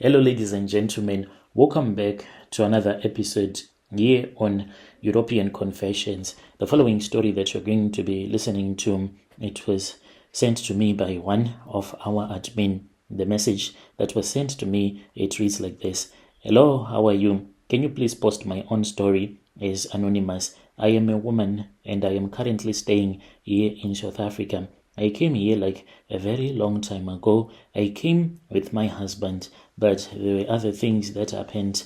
Hello, ladies and gentlemen. Welcome back to another episode here on European Confessions. The following story that you're going to be listening to, it was sent to me by one of our admin. The message that was sent to me, it reads like this. Hello, how are you? Can you please post my own story? Is anonymous. I am a woman and I am currently staying here in South Africa. I came here like a very long time ago. I came with my husband, but there were other things that happened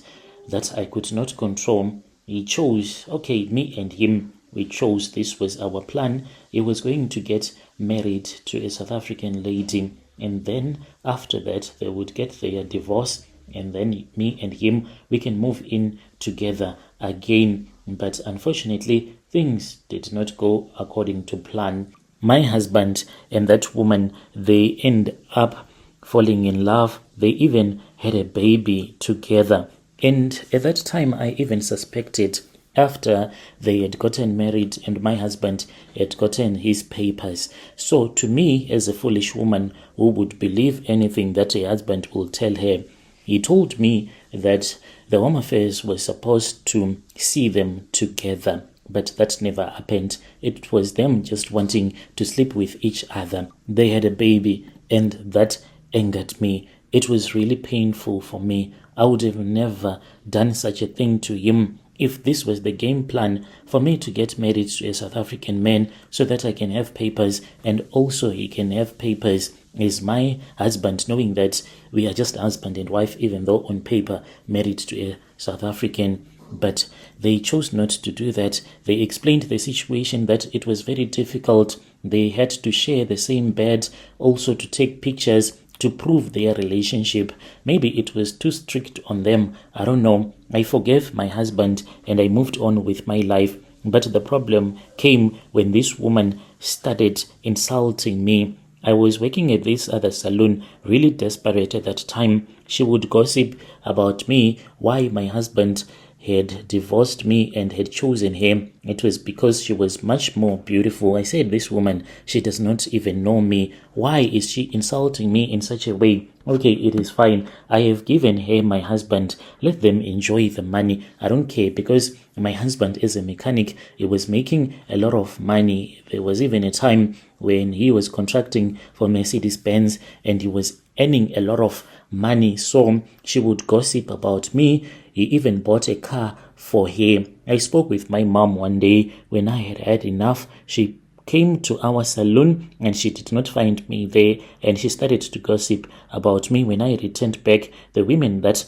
that I could not control. He chose, me and him, we chose, this was our plan. He was going to get married to a South African lady, and then after that, they would get their divorce, and then me and him, we can move in together again. But unfortunately, things did not go according to plan. My husband and that woman, they end up falling in love. They even had a baby together. And at that time, I even suspected, after they had gotten married and my husband had gotten his papers. So to me, as a foolish woman who would believe anything that a husband will tell her, he told me that the Home Affairs was supposed to see them together. But that never happened. It was them just wanting to sleep with each other. They had a baby, and that angered me. It was really painful for me. I would have never done such a thing to him if this was the game plan for me to get married to a South African man so that I can have papers and also he can have papers as my husband, knowing that we are just husband and wife, even though on paper married to a South African. But they chose not to do that. They explained the situation that it was very difficult. They had to share the same bed, also to take pictures to prove their relationship. Maybe it was too strict on them. I don't know. I forgave my husband and I moved on with my life. But the problem came when this woman started insulting me. I was working at this other salon, really desperate at that time. She would gossip about me, why my husband had divorced me and had chosen her. It was because she was much more beautiful. I said, this woman, she does not even know me. Why is she insulting me in such a way? Okay, it is fine. I have given her my husband. Let them enjoy the money. I don't care, because my husband is a mechanic. He was making a lot of money. There was even a time when he was contracting for Mercedes-Benz and he was earning a lot of money. So she would gossip about me. He even bought a car for her. I spoke with my mom one day when I had had enough. She came to our salon and she did not find me there, and she started to gossip about me. When I returned back, the women that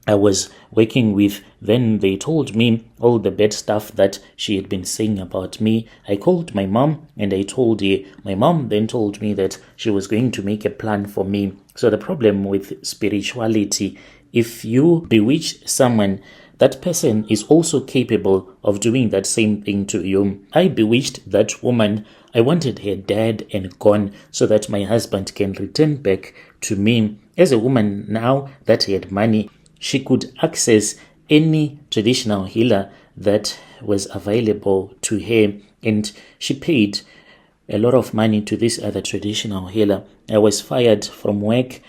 I was working with, then they told me all the bad stuff that she had been saying about me. I called my mom and I told her. My mom then told me that she was going to make a plan for me. So the problem with spirituality, if you bewitch someone, that person is also capable of doing that same thing to you. I bewitched that woman. I wanted her dead and gone so that my husband can return back to me. As a woman now that he had money, she could access any traditional healer that was available to her, and she paid a lot of money to this other traditional healer. I was fired from work.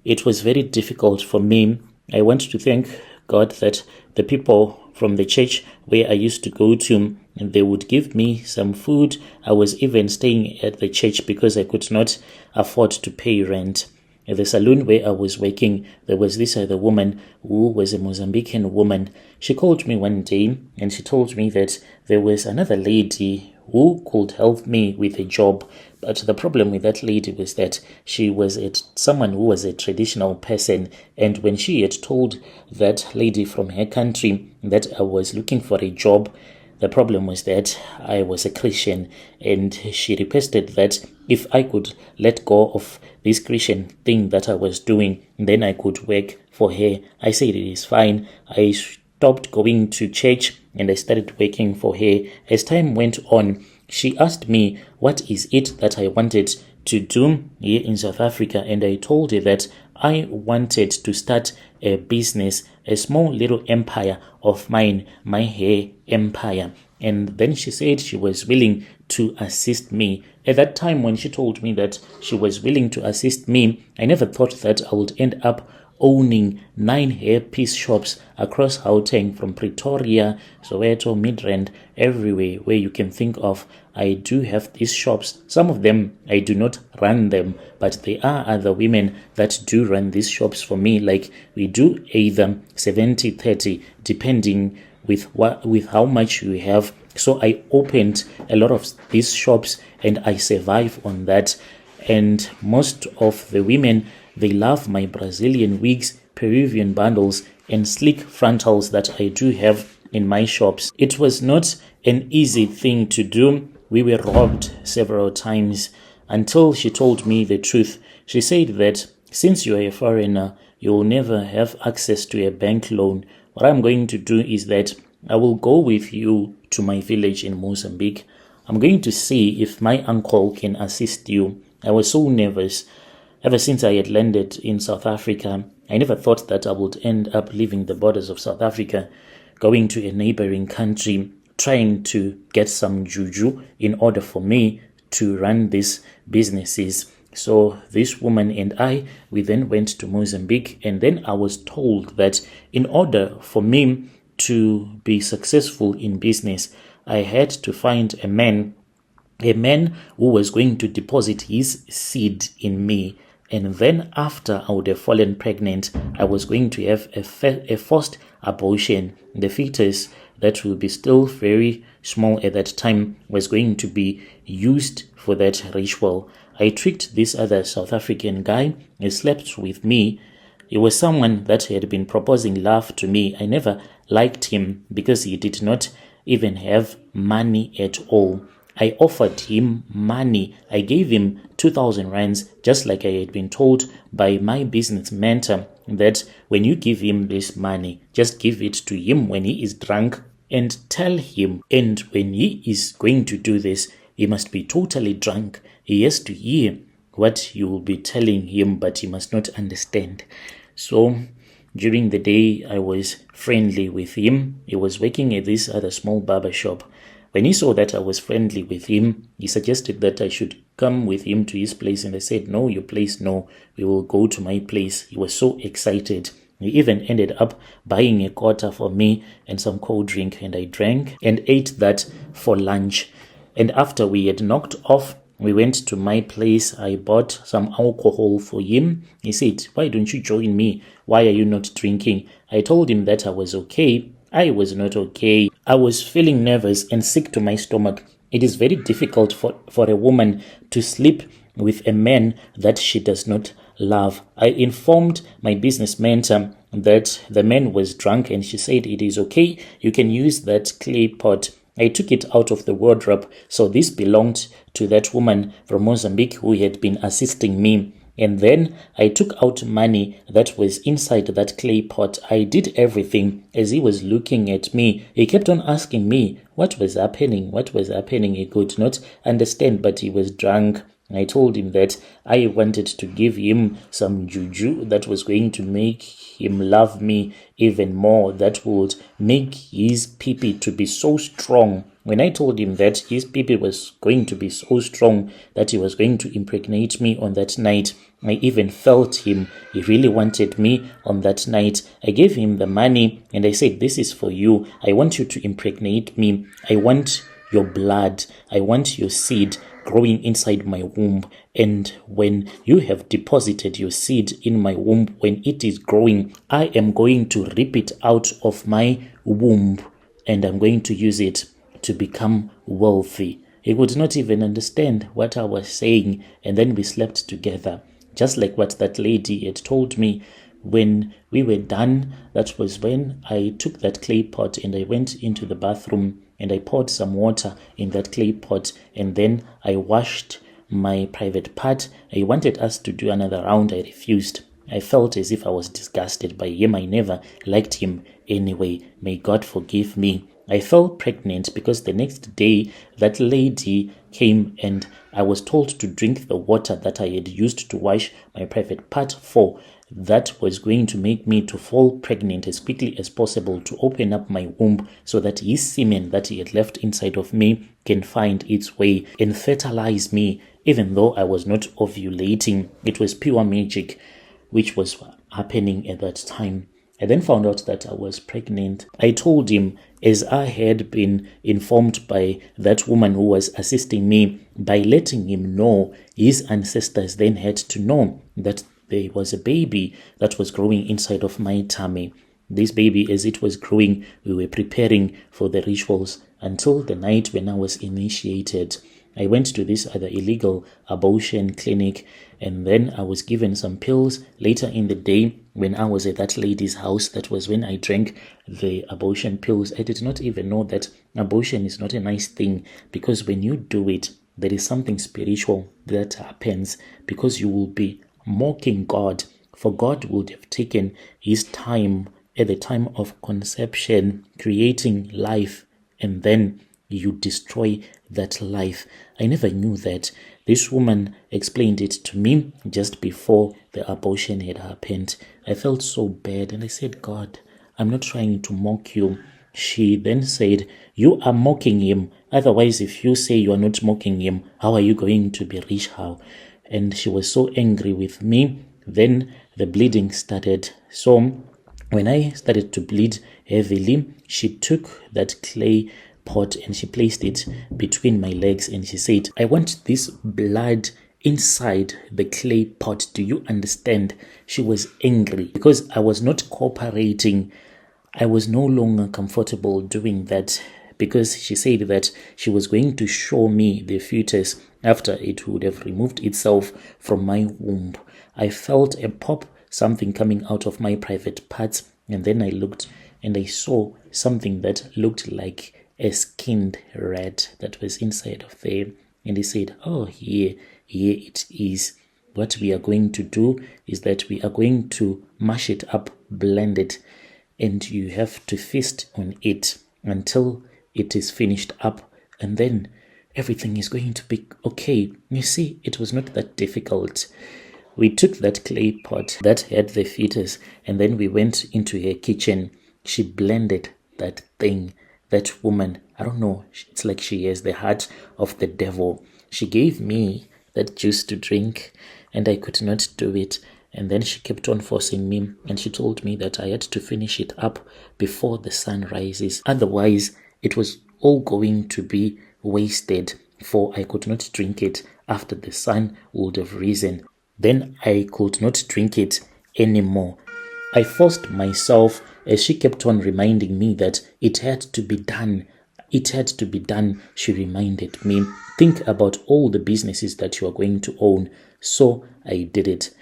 It was very difficult for me. I want to thank God that the people from the church where I used to go to, they would give me some food. I was even staying at the church because I could not afford to pay rent. At the saloon where I was working, there was this other woman who was a Mozambican woman. She called me one day and she told me that there was another lady who could help me with a job. But the problem with that lady was that she was someone who was a traditional person. And when she had told that lady from her country that I was looking for a job, the problem was that I was a Christian, and she requested that if I could let go of this Christian thing that I was doing, then I could work for her. I said it is fine. I stopped going to church and I started working for her. As time went on, she asked me what is it that I wanted to do here in South Africa, and I told her that I wanted to start a business, a small little empire of mine, my hair empire. And then she said she was willing to assist me. At that time when she told me that she was willing to assist me, I never thought that I would end up owning 9 hairpiece shops across Gauteng, from Pretoria, Soweto, Midrand, everywhere where you can think of. I do have these shops. Some of them, I do not run them, but there are other women that do run these shops for me. Like, we do either 70-30, depending with how much you have. So I opened a lot of these shops and I survive on that. And most of the women, they love my Brazilian wigs, Peruvian bundles, and sleek frontals that I do have in my shops. It was not an easy thing to do. We were robbed several times until she told me the truth. She said that since you are a foreigner, you will never have access to a bank loan. What I'm going to do is that I will go with you to my village in Mozambique. I'm going to see if my uncle can assist you. I was so nervous. Ever since I had landed in South Africa, I never thought that I would end up leaving the borders of South Africa, going to a neighboring country, trying to get some juju in order for me to run these businesses. So this woman and I, we then went to Mozambique, and then I was told that in order for me to be successful in business, I had to find a man who was going to deposit his seed in me. And then after I would have fallen pregnant, I was going to have a forced abortion. The fetus that will be still very small at that time was going to be used for that ritual. I tricked this other South African guy. He slept with me. He was someone that had been proposing love to me. I never liked him because he did not even have money at all. I offered him money. I gave him 2,000 rands, just like I had been told by my business mentor that when you give him this money, just give it to him when he is drunk and tell him. And when he is going to do this, he must be totally drunk. He has to hear what you will be telling him, but he must not understand. So during the day, I was friendly with him. He was working at this other small barber shop. When he saw that I was friendly with him, he suggested that I should come with him to his place. And I said, no, your place, no, we will go to my place. He was so excited. He even ended up buying a quarter for me and some cold drink. And I drank and ate that for lunch. And after we had knocked off, we went to my place. I bought some alcohol for him. He said, why don't you join me? Why are you not drinking? I told him that I was okay. I was not okay. I was feeling nervous and sick to my stomach. It is very difficult for a woman to sleep with a man that she does not love. I informed my business mentor that the man was drunk, and she said, it is okay. You can use that clay pot. I took it out of the wardrobe. So this belonged to that woman from Mozambique who had been assisting me. And then I took out money that was inside that clay pot. I did everything as he was looking at me. He kept on asking me what was happening. What was happening? He could not understand, but he was drunk. I told him that I wanted to give him some juju that was going to make him love me even more, that would make his pee-pee to be so strong. When I told him that his pee-pee was going to be so strong that he was going to impregnate me on that night, I even felt him. He really wanted me on that night. I gave him the money and I said, this is for you. I want you to impregnate me. I want your blood. I want your seed growing inside my womb. And when you have deposited your seed in my womb, when it is growing, I am going to rip it out of my womb and I'm going to use it to become wealthy. He would not even understand what I was saying, and then we slept together, just like what that lady had told me. When we were done, that was when I took that clay pot and I went into the bathroom and I poured some water in that clay pot, and then I washed my private part. I wanted us to do another round. I refused. I felt as if I was disgusted by him. I never liked him anyway. May God forgive me. I fell pregnant because the next day that lady came and I was told to drink the water that I had used to wash my private part for. That was going to make me to fall pregnant as quickly as possible, to open up my womb so that his semen that he had left inside of me can find its way and fertilize me. Even though I was not ovulating, it was pure magic, which was happening at that time. I then found out that I was pregnant. I told him, as I had been informed by that woman who was assisting me, by letting him know, his ancestors then had to know that there was a baby that was growing inside of my tummy. This baby, as it was growing, we were preparing for the rituals until the night when I was initiated. I went to this other illegal abortion clinic, and then I was given some pills. Later in the day, when I was at that lady's house, that was when I drank the abortion pills. I did not even know that abortion is not a nice thing, because when you do it, there is something spiritual that happens, because you will be mocking God. For God would have taken his time at the time of conception, creating life, and then you destroy that life. I never knew that. This woman explained it to me just before the abortion had happened. I felt so bad, and I said, God, I'm not trying to mock you. She then said, you are mocking him. Otherwise, if you say you are not mocking him, how are you going to be rich? How? And she was so angry with me. Then the bleeding started. So when I started to bleed heavily, she took that clay pot and she placed it between my legs, and she said, I want this blood inside the clay pot. Do you understand? She was angry because I was not cooperating. I was no longer comfortable doing that, because she said that she was going to show me the fetus after it would have removed itself from my womb. I felt a pop, something coming out of my private parts, and then I looked and I saw something that looked like a skinned rat that was inside of there. And he said, oh, here it is. What we are going to do is that we are going to mash it up, blend it, and you have to feast on it until it is finished up, and then everything is going to be okay. You see, it was not that difficult. We took that clay pot that had the fetus, and then we went into her kitchen. She blended that thing. That woman, I don't know, it's like she has the heart of the devil. She gave me that juice to drink, and I could not do it. And then she kept on forcing me, and she told me that I had to finish it up before the sun rises. Otherwise, it was all going to be wasted, for I could not drink it after the sun would have risen. Then I could not drink it anymore. I forced myself, as she kept on reminding me that it had to be done. It had to be done, she reminded me. Think about all the businesses that you are going to own. So I did it.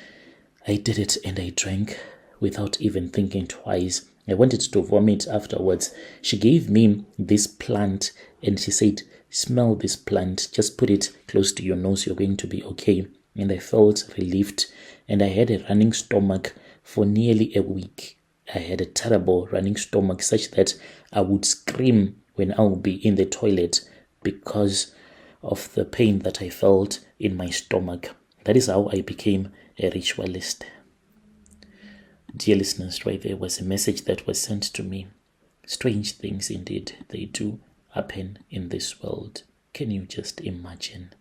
I did it, and I drank without even thinking twice. I wanted to vomit afterwards. She gave me this plant, and she said, smell this plant. Just put it close to your nose. You're going to be okay. And I felt relieved, and I had a running stomach for nearly a week. I had a terrible running stomach, such that I would scream when I would be in the toilet because of the pain that I felt in my stomach. That is how I became a ritualist. Dear listeners, right there was a message that was sent to me. Strange things indeed, they do happen in this world. Can you just imagine?